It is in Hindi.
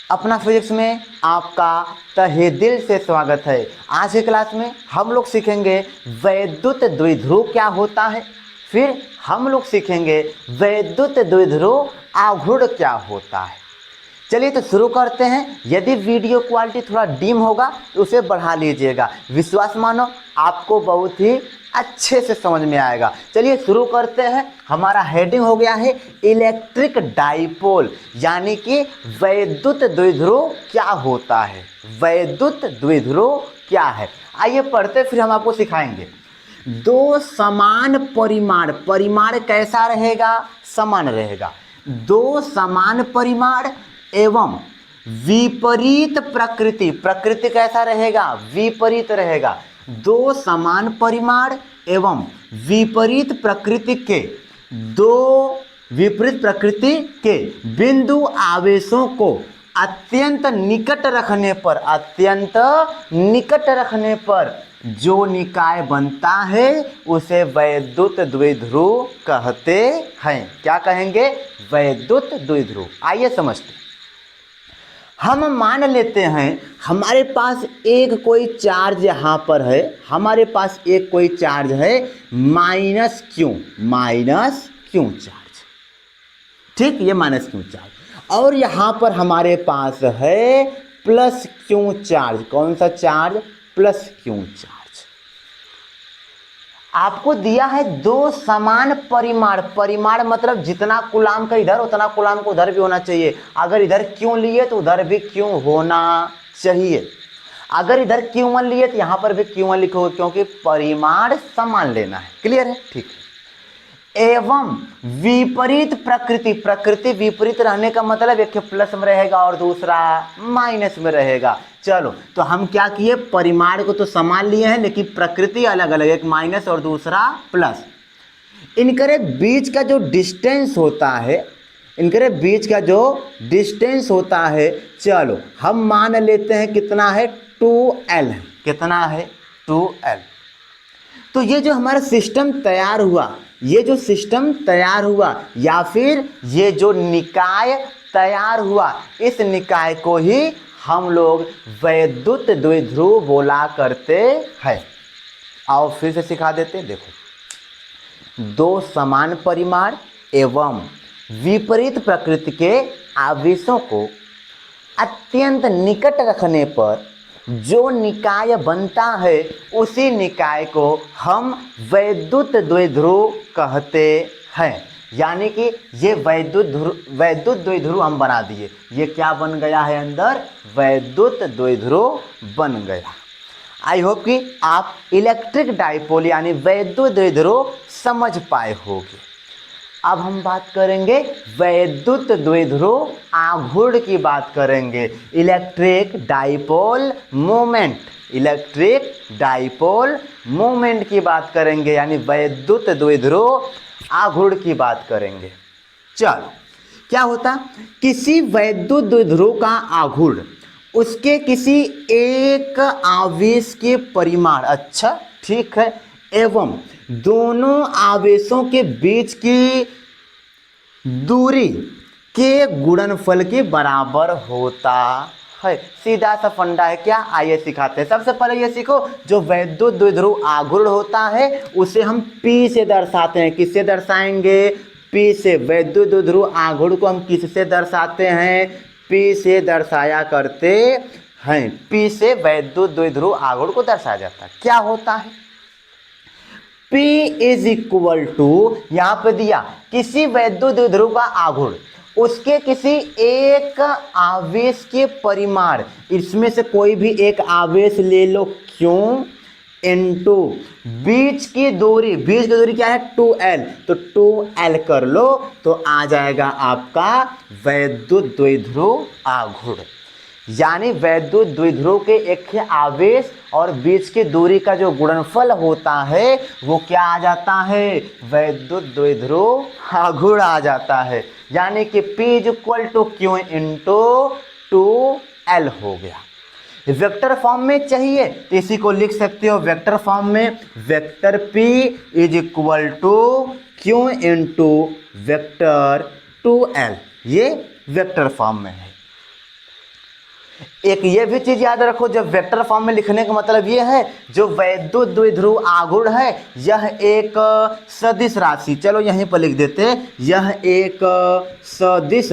अपना फिजिक्स में आपका तहे दिल से स्वागत है। आज की क्लास में हम लोग सीखेंगे वैद्युत द्विध्रुव क्या होता है, फिर हम लोग सीखेंगे वैद्युत द्विध्रुव आघूर्ण क्या होता है। चलिए तो शुरू करते हैं। यदि वीडियो क्वालिटी थोड़ा डिम होगा तो उसे बढ़ा लीजिएगा, विश्वास मानो आपको बहुत ही अच्छे से समझ में आएगा। चलिए शुरू करते हैं। हमारा हेडिंग हो गया है इलेक्ट्रिक डाइपोल, यानी कि वैद्युत द्विध्रुव क्या होता है। वैद्युत द्विध्रुव क्या है, आइए पढ़ते फिर हम आपको सिखाएंगे। दो समान परिमाण, परिमाण कैसा रहेगा, समान रहेगा। दो समान परिमाण एवं विपरीत प्रकृति, प्रकृति कैसा रहेगा, विपरीत रहेगा। दो समान परिमाण एवं विपरीत प्रकृति के, दो विपरीत प्रकृति के बिंदु आवेशों को अत्यंत निकट रखने पर, अत्यंत निकट रखने पर जो निकाय बनता है उसे वैद्युत द्विध्रुव कहते हैं। क्या कहेंगे, वैद्युत द्विध्रुव। आइए समझते हैं। हम मान लेते हैं हमारे पास एक कोई चार्ज यहाँ पर है, हमारे पास एक कोई चार्ज है माइनस क्यू चार्ज, ठीक, ये माइनस क्यू चार्ज। और यहाँ पर हमारे पास है प्लस क्यू चार्ज। कौन सा चार्ज, प्लस क्यू चार्ज। आपको दिया है दो समान परिमाण, परिमाण मतलब जितना कूलाम का इधर उतना कूलाम को उधर भी होना चाहिए। अगर इधर क्यों लिए तो उधर भी क्यों होना चाहिए। अगर इधर Q1 लिए तो यहां पर भी Q1 लिखो, क्योंकि परिमाण समान लेना है। क्लियर है, ठीक है। एवं विपरीत प्रकृति, प्रकृति विपरीत रहने का मतलब एक प्लस में रहेगा और दूसरा माइनस में रहेगा। चलो तो हम क्या किए, परिमाण को तो समान लिए हैं लेकिन प्रकृति अलग अलग, एक माइनस और दूसरा प्लस। इनके बीच का जो डिस्टेंस होता है, इनके बीच का जो डिस्टेंस होता है, चलो हम मान लेते हैं कितना है, 2L। कितना है, 2L। तो ये जो हमारा सिस्टम तैयार हुआ, ये जो सिस्टम तैयार हुआ या फिर ये जो निकाय तैयार हुआ, इस निकाय को ही हम लोग वैद्युत द्विध्रुव बोला करते हैं। आओ फिर से सिखा देते हैं। देखो, दो समान परिमाण एवं विपरीत प्रकृति के आवेशों को अत्यंत निकट रखने पर जो निकाय बनता है उसी निकाय को हम वैद्युत द्विध्रुव कहते हैं। यानी कि ये वैद्युत द्विध्रुव हम बना दिए। ये क्या बन गया है, अंदर वैद्युत द्विध्रुव बन गया। आई होप कि आप इलेक्ट्रिक डाइपोल यानी वैद्युत द्विध्रुव समझ पाए होंगे। अब हम बात करेंगे वैद्युत द्विध्रुव आघूर्ण की बात करेंगे। Electric dipole moment, electric dipole moment की बात करेंगे, यानी वैद्युत द्विध्रुव आघूर्ण की बात करेंगे। चलो, क्या होता, किसी वैद्युत द्विध्रुव का आघूर्ण उसके किसी एक आवेश के परिमाण, अच्छा ठीक है, एवं दोनों आवेशों के बीच की दूरी के गुणनफल के बराबर होता है। सीधा सा फंडा है। क्या, आइए सिखाते हैं। सबसे पहले ये सीखो, जो वैद्युत द्विध्रुव आघूर्ण होता है उसे हम P से दर्शाते हैं। किससे दर्शाएंगे, P से। वैद्युत द्विध्रुव आघूर्ण को हम किससे दर्शाते हैं, P से दर्शाया करते हैं। P से वैद्युत द्विध्रुव आघूर्ण को दर्शाया जाता है। क्या होता है, P इज इक्वल टू, यहां पर दिया किसी वैद्युत द्विध्रुव का आघूर्ण उसके किसी एक आवेश के परिमाण, इसमें से कोई भी एक आवेश ले लो, क्यों, इनटू बीच की दूरी, बीच की दूरी क्या है, 2L, तो 2L कर लो तो आ जाएगा आपका वैद्युत द्विध्रुव आघूर्ण। यानी वैद्युत द्विध्रुव के एक आवेश और बीच की दूरी का जो गुणनफल होता है वो क्या आ जाता है, वैद्युत द्विध्रुव आघूर्ण आ जाता है। यानी कि P is equal to Q into 2L हो गया। वेक्टर फॉर्म में चाहिए तो इसी को लिख सकते हो वेक्टर फॉर्म में, vector P is equal to Q into vector 2L, ये वेक्टर फॉर्म में है। एक ये भी चीज याद रखो, जब वेक्टर फॉर्म में लिखने का मतलब ये है जो वैद्युत द्विध्रुव आघूर्ण है यह एक सदिश राशि, चलो यहीं पर लिख देते, यह एक सदिश